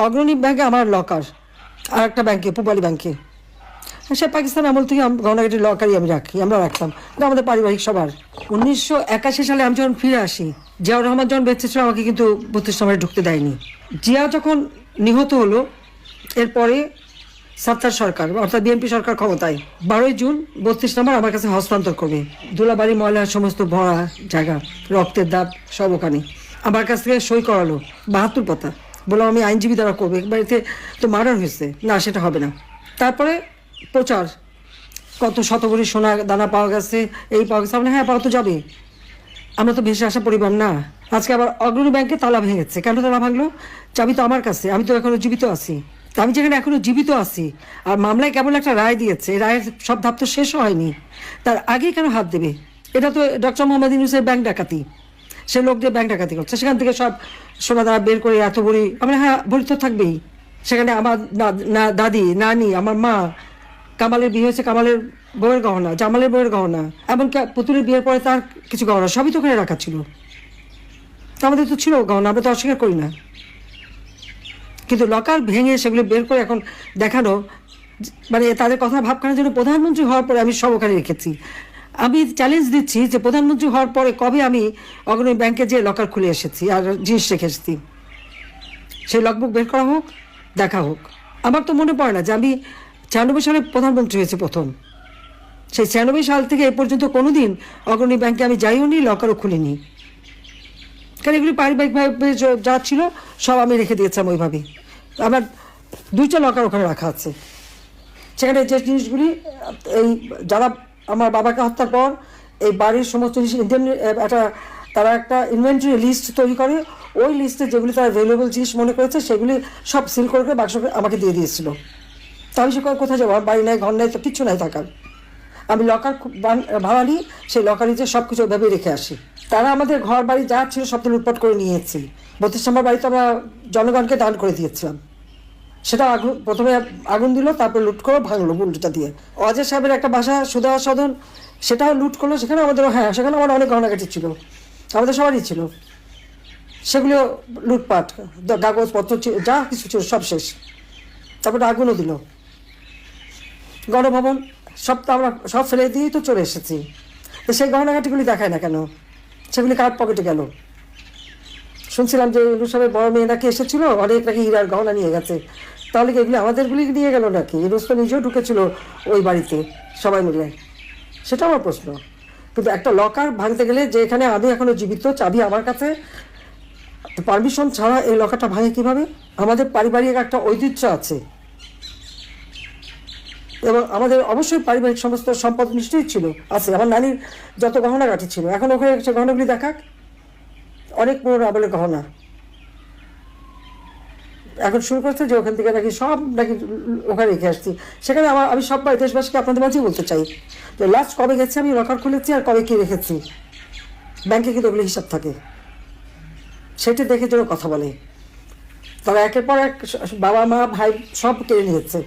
অগ্রণী ব্যাংকে আমার লকার, আর একটা ব্যাংকে পূবালী ব্যাংকে। সে পাকিস্তান আমল থেকে গহনাগাটির লকারই আমি রাখি, আমরা রাখতাম, এটা আমাদের পারিবারিক সবার। 1981 সালে আমি যখন ফিরে আসি, জিয়াউর রহমান যখন বেঁচে ছিল আমাকে কিন্তু 32 নম্বরে ঢুকতে দেয়নি। জিয়া যখন নিহত হলো এরপরে সাত্তার সরকার অর্থাৎ বিএনপি সরকার ক্ষমতায়, 12 জুন 32 নম্বর আমার কাছে হস্তান্তর করবে। ধুলাবাড়ি ময়লার সমস্ত ভরা জায়গা, রক্তের দাগ সব ওখানে। আমার কাছ থেকে সই করালো 72 পাতা, বললাম আমি আইনজীবী দ্বারা করবো, বাড়িতে তো মার্ডার হয়েছে, না সেটা হবে না। তারপরে প্রচার, কত শতভরি সোনা দানা পাওয়া গেছে, এই পাওয়া গেছে, হ্যাঁ পাওয়া তো যাবে, আমরা তো ভেসে আসা পরিবার না। আজকে আবার অগ্রণী ব্যাংকে তালা ভেঙেছে, কেন তালা ভাঙলো? চাবি তো আমার কাছে, আমি তো এখনো জীবিত আছি। আমি যেখানে এখনো জীবিত আছি আর মামলায় কেবল একটা রায় দিয়েছে, রায়ের সব ধাপ তো শেষ হয়নি, তার আগে কেন হাত দেবে? এটা তো ডক্টর মোহাম্মদ ইউনূসের ব্যাংক ডাকাতি, সে লোক দিয়ে ব্যাংক ডাকাতি করছে, সেখান থেকে সব সোনা দানা বের করে এত ভরি, আমরা হ্যাঁ ভরি তো থাকবেই। সেখানে আমার দাদি, নানি, আমার মা, কামালের বিয়ে হয়েছে, কামালের বউয়ের গহনা, জামালের বউয়ের গহনা, এমনকি পুতুলের বিয়ের পরে তার কিছু গহনা সবই তো ওখানে রাখা ছিল। আমাদের তো ছিল গহনা, আমরা তো অস্বীকার করি না, কিন্তু লকার ভেঙে সেগুলো বের করে এখন দেখানো, মানে তাদের কথা ভাবখানার জন্য প্রধানমন্ত্রী হওয়ার পরে আমি সব ওখানে রেখেছি। আমি চ্যালেঞ্জ দিচ্ছি যে প্রধানমন্ত্রী হওয়ার পরে কবে আমি অগ্রণী ব্যাংকে যে লকার খুলে এসেছি আর জিনিস রেখে এসেছি, সেই লগবুক বের করা হোক, দেখা হোক। আমার তো মনে পড়ে না যে আমি 96 সালে প্রধানমন্ত্রী হয়েছে প্রথম, সেই 96 সাল থেকে এ পর্যন্ত কোনোদিন অগ্রণী ব্যাংকে আমি যাইও নি, লকারও খুলিনি, কারণ এগুলি পারিবারিকভাবে যা ছিল সব আমি রেখে দিয়েছিলাম ওইভাবে। আমার 2টা লকার ওখানে রাখা আছে, সেখানে যে জিনিসগুলি এই যারা আমার বাবাকে হত্যার পর এই বাড়ির সমস্ত জিনিস ইন্ডিয়ান তারা একটা ইনভেন্টরি লিস্ট তৈরি করে, ওই লিস্টে যেগুলি তারা ভ্যালুয়েবল জিনিস মনে করেছে সেগুলি সব সিল করে বাক্স আমাকে দিয়ে দিয়েছিল। তো আমি সে কোথায় যাবো, আমার বাড়ি নাই, ঘর নাই, তো কিচ্ছু নাই থাকার। আমি লকার ভাড়া নিই, সেই লকার নিচে সব কিছু ওইভাবেই রেখে আসি। তারা আমাদের ঘর বাড়ি যা ছিল সব তো লুটপাট করে নিয়েছি। 32 নম্বর বাড়িতে আমরা জনগণকে দান করে দিয়েছিলাম, সেটা প্রথমে আগুন দিল, তারপরে লুট করে ভাঙলো বুলডোটা দিয়ে। অজয় সাহেবের একটা বাসা সুধা সদন, সেটাও লুট করলো, সেখানে আমাদেরও, হ্যাঁ সেখানে আমার অনেক গহনাগাটি ছিল, আমাদের সবারই ছিল, সেগুলো লুটপাট, কাগজপত্র যা কিছু ছিল সব শেষ। তারপরে আগুনও দিল। গণভবন সব তো আমরা সব ফেলে দিয়েই তো চলে এসেছি, তো সেই গহনাগাটিগুলি দেখায় না কেন? সেগুলি কার পকেটে গেল? শুনছিলাম যে ইউনূস সাহেবের বড় মেয়ে নাকি এসেছিল, অনেক নাকি হীরার গহনা নিয়ে গেছে, তাহলে কি এগুলি আমাদেরগুলি নিয়ে গেল নাকি? ইউনূস তো নিজেও ঢুকেছিল ওই বাড়িতে সবাই মিলে, সেটা আমার প্রশ্ন। কিন্তু একটা লকার ভাঙতে গেলে, যে এখানে আমি এখনো জীবিত, চাবি আমার কাছে, পারমিশন ছাড়া এই লকারটা ভাঙে কিভাবে? আমাদের পারিবারিক একটা ঐতিহ্য আছে এবং আমাদের অবশ্যই পারিবারিক সমস্ত সম্পদ নিশ্চয়ই ছিল, আছে। আমার নানির যত গহনাগাটি ছিল, এখন ওখানে সে গহনাগুলি দেখাক, অনেক পুরোনো আমলের গহনা। এখন শুরু করছে যে ওখান থেকে নাকি সব নাকি ওখানে রেখে আসছি, সেখানে আমি সব দেশবাসীকে আপনাদের মাঝেই বলতে চাই যে লাস্ট কবে গেছে আমি লকার খুলেছি আর কবে কি রেখেছি, ব্যাংকে কিন্তু ওগুলো হিসাব থাকে, সেটা দেখে যেন কথা বলে। তারা একের পর এক বাবা মা ভাই সব কেড়ে নিয়েছে।